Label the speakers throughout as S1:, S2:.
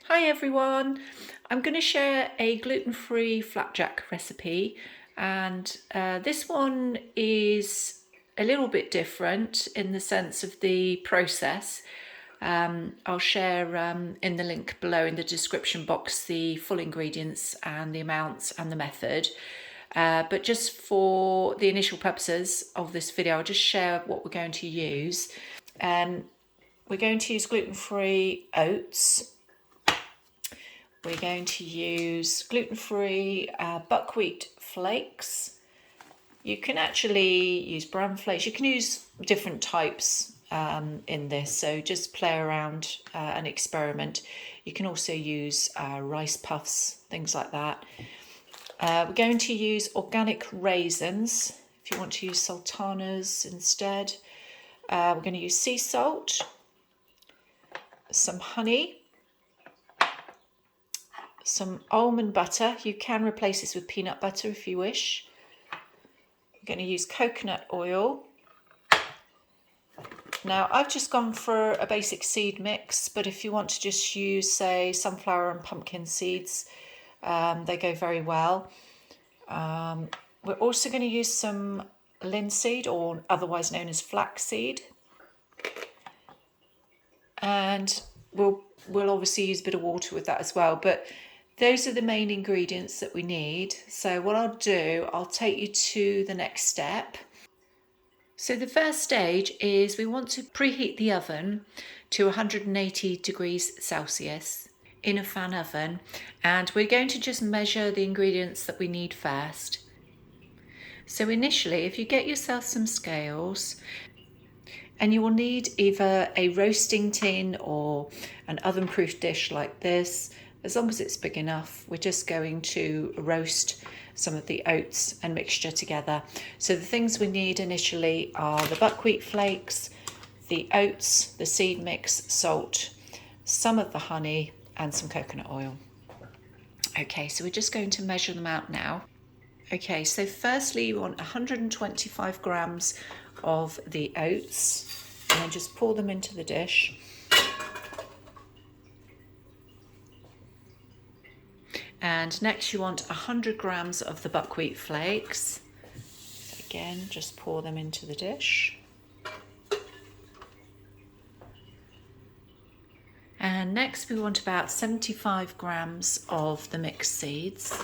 S1: Hi everyone, I'm going to share a gluten-free flapjack recipe, and this one is a little bit different in the sense of the process. I'll share in the link below in the description box the full ingredients and the amounts and the method. But just for the initial purposes of this video, I'll just share what we're going to use. We're going to use gluten-free oats. We're going to use gluten-free buckwheat flakes. You can actually use bran flakes. You can use different types in this, so just play around and experiment. You can also use rice puffs, things like that. We're going to use organic raisins, if you want to use sultanas instead. We're going to use sea salt, some honey, some almond butter. You can replace this with peanut butter if you wish. I'm going to use coconut oil. Now I've just gone for a basic seed mix, but if you want to just use, say, sunflower and pumpkin seeds, they go very well. We're also going to use some linseed, or otherwise known as flaxseed, and we'll obviously use a bit of water with that as well, but those are the main ingredients that we need. So what I'll do, I'll take you to the next step. So the first stage is we want to preheat the oven to 180 degrees Celsius in a fan oven, and we're going to just measure the ingredients that we need first. So initially, if you get yourself some scales, and you will need either a roasting tin or an oven-proof dish like this. As long as it's big enough, we're just going to roast some of the oats and mixture together. So the things we need initially are the buckwheat flakes, the oats, the seed mix, salt, some of the honey, and some coconut oil. Okay, so we're just going to measure them out now. Okay, so firstly you want 125 grams of the oats, and then just pour them into the dish. And next you want 100 grams of the buckwheat flakes. So again, just pour them into the dish. And next we want about 75 grams of the mixed seeds.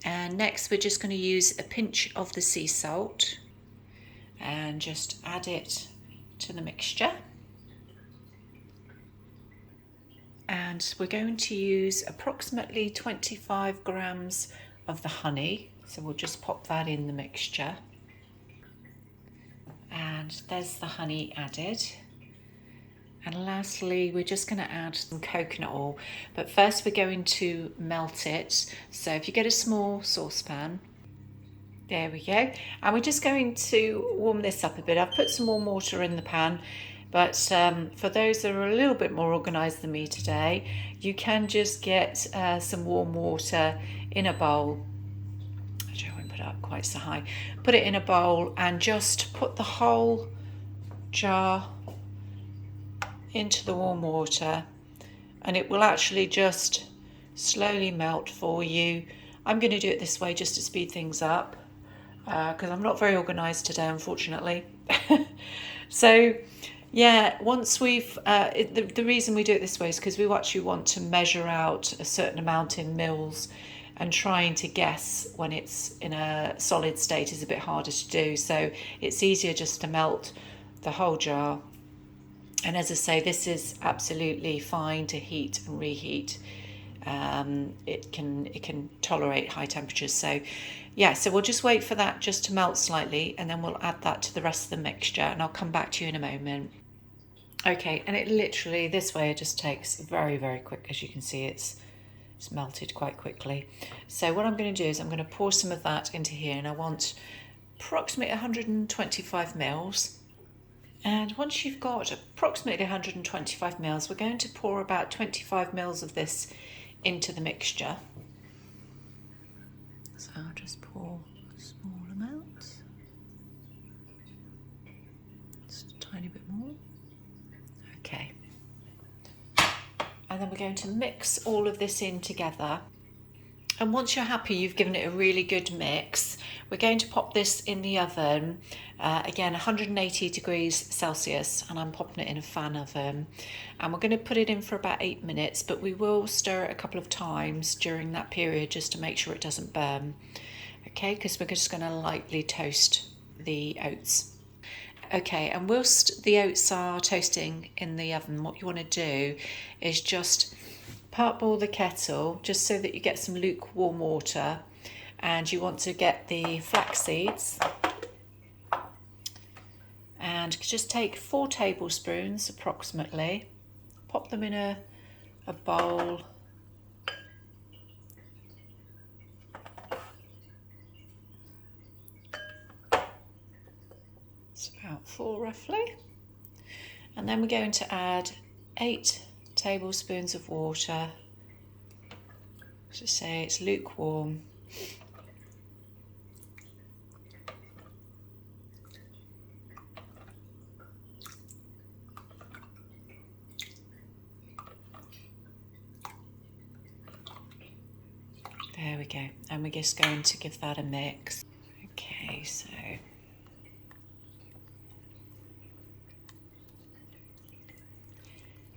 S1: And next we're just going to use a pinch of the sea salt and just add it to the mixture. And we're going to use approximately 25 grams of the honey, so we'll just pop that in the mixture. And there's the honey added. And lastly, we're just going to add some coconut oil, but first we're going to melt it. So if you get a small saucepan, there we go. And we're just going to warm this up a bit. I've put some warm water in the pan, but for those that are a little bit more organised than me today, you can just get some warm water in a bowl. Actually, I won't put it up quite so high. Put it in a bowl and just put the whole jar into the warm water, and it will actually just slowly melt for you. I'm going to do it this way just to speed things up because I'm not very organised today, unfortunately. So yeah, once we've the reason we do it this way is because we actually want to measure out a certain amount in mils, and trying to guess when it's in a solid state is a bit harder to do, so it's easier just to melt the whole jar. And as I say, this is absolutely fine to heat and reheat. It can tolerate high temperatures. So yeah, so we'll just wait for that just to melt slightly, and then we'll add that to the rest of the mixture, and I'll come back to you in a moment. Okay, and it literally, this way it just takes very, very quick. As you can see, it's melted quite quickly. So what I'm going to do is I'm going to pour some of that into here, and I want approximately 125 mils. And once you've got approximately 125 mils, we're going to pour about 25 mils of this into the mixture. So I'll just pour a small amount. tiny bit more. Okay. And then we're going to mix all of this in together. And once you're happy you've given it a really good mix, we're going to pop this in the oven, again 180 degrees Celsius, and I'm popping it in a fan oven. And we're going to put it in for about 8 minutes, but we will stir it a couple of times during that period just to make sure it doesn't burn. Okay, because we're just going to lightly toast the oats. Okay, and whilst the oats are toasting in the oven, what you want to do is just parboil the kettle just so that you get some lukewarm water, and you want to get the flax seeds and just take 4 tablespoons approximately, pop them in a bowl. It's about 4 roughly. And then we're going to add 8 tablespoons of water. To say it's lukewarm. There we go. And we're just going to give that a mix. Okay, so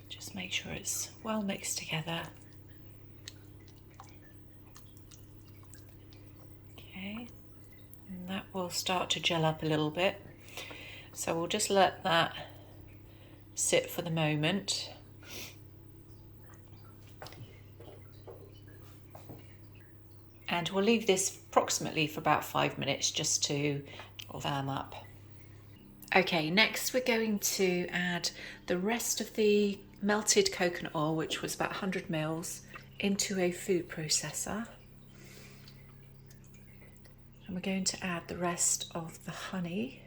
S1: just make sure it's well mixed together. Okay, and that will start to gel up a little bit. So we'll just let that sit for the moment. And we'll leave this approximately for about 5 minutes just to firm up. Okay, next we're going to add the rest of the melted coconut oil, which was about 100 mils, into a food processor. And we're going to add the rest of the honey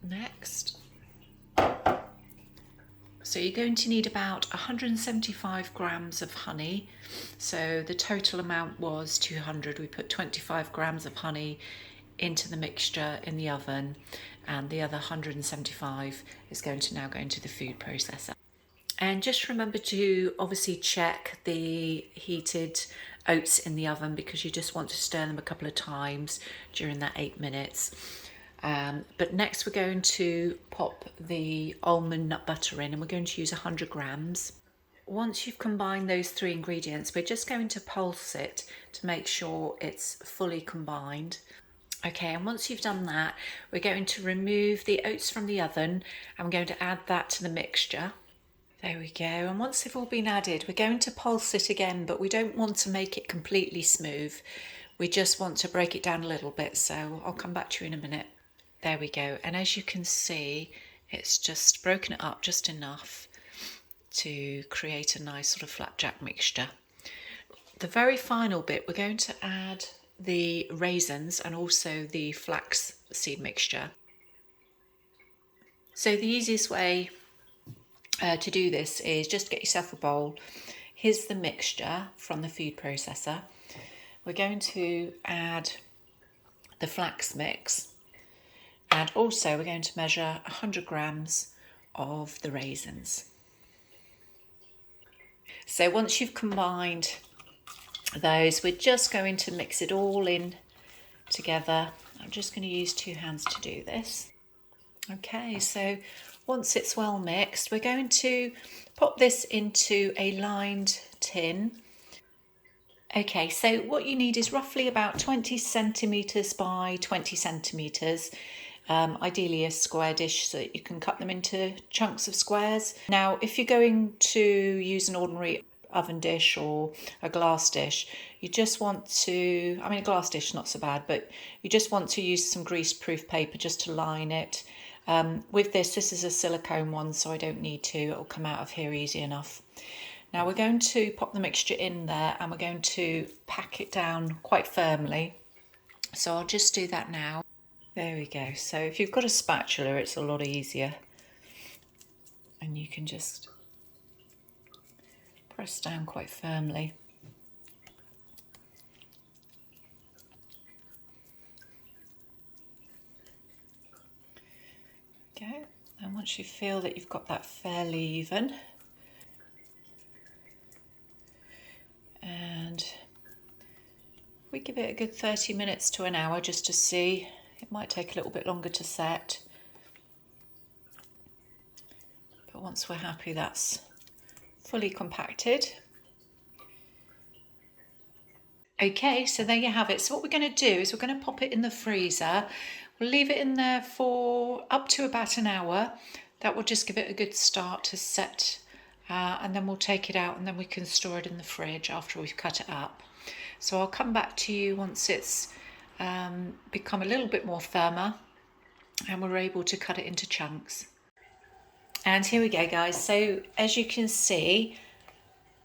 S1: next. So you're going to need about 175 grams of honey. So the total amount was 200. We put 25 grams of honey into the mixture in the oven, and the other 175 is going to now go into the food processor. And just remember to obviously check the heated oats in the oven, because you just want to stir them a couple of times during that 8 minutes. But next we're going to pop the almond nut butter in, and we're going to use 100 grams. Once you've combined those 3 ingredients, we're just going to pulse it to make sure it's fully combined. Okay, and once you've done that, we're going to remove the oats from the oven, and we're going to add that to the mixture. There we go. And once they've all been added, we're going to pulse it again, but we don't want to make it completely smooth. We just want to break it down a little bit, so I'll come back to you in a minute. There we go. And as you can see, it's just broken it up just enough to create a nice sort of flapjack mixture. The very final bit, we're going to add the raisins and also the flax seed mixture. So the easiest way to do this is just get yourself a bowl. Here's the mixture from the food processor. We're going to add the flax mix, and also we're going to measure 100 grams of the raisins. So once you've combined those, we're just going to mix it all in together. I'm just going to use 2 hands to do this. Okay, so once it's well mixed, we're going to pop this into a lined tin. Okay, so what you need is roughly about 20 centimetres by 20 centimetres. Ideally a square dish so that you can cut them into chunks of squares. Now, if you're going to use an ordinary oven dish or a glass dish, you just want to, I mean, a glass dish is not so bad, but you just want to use some grease-proof paper just to line it. With this is a silicone one, so I don't need to, it'll come out of here easy enough. Now we're going to pop the mixture in there, and we're going to pack it down quite firmly. So I'll just do that now. There we go. So if you've got a spatula, it's a lot easier. And you can just press down quite firmly. Go. And once you feel that you've got that fairly even, and we give it a good 30 minutes to an hour just to see. It might take a little bit longer to set, but once we're happy that's fully compacted. Okay, so there you have it. So what we're going to do is we're going to pop it in the freezer. We'll leave it in there for up to about an hour. That will just give it a good start to set, and then we'll take it out and then we can store it in the fridge after we've cut it up. So I'll come back to you once it's become a little bit more firmer and we're able to cut it into chunks. And here we go, guys. So as you can see,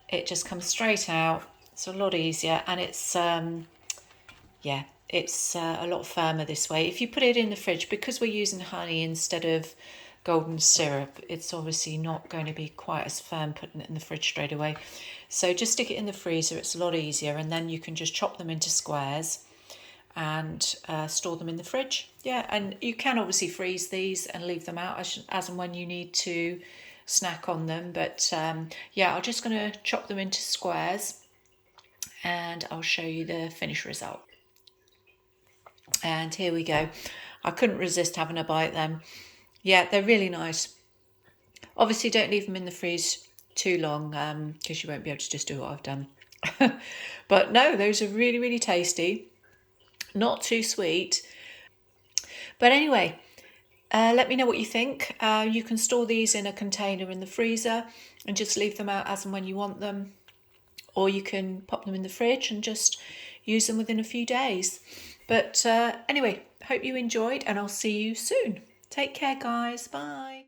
S1: it just comes straight out. It's a lot easier, and it's yeah, it's a lot firmer this way. If you put it in the fridge, because we're using honey instead of golden syrup, it's obviously not going to be quite as firm putting it in the fridge straight away. So just stick it in the freezer, it's a lot easier, and then you can just chop them into squares and store them in the fridge. Yeah, and you can obviously freeze these and leave them out as and when you need to snack on them, but yeah, I'm just going to chop them into squares and I'll show you the finished result. And here we go. I couldn't resist having a bite then. Yeah, they're really nice. Obviously don't leave them in the freeze too long because you won't be able to just do what I've done. But no, those are really, really tasty. Not too sweet. But anyway, let me know what you think. You can store these in a container in the freezer and just leave them out as and when you want them. Or you can pop them in the fridge and just use them within a few days. But anyway, hope you enjoyed and I'll see you soon. Take care, guys. Bye.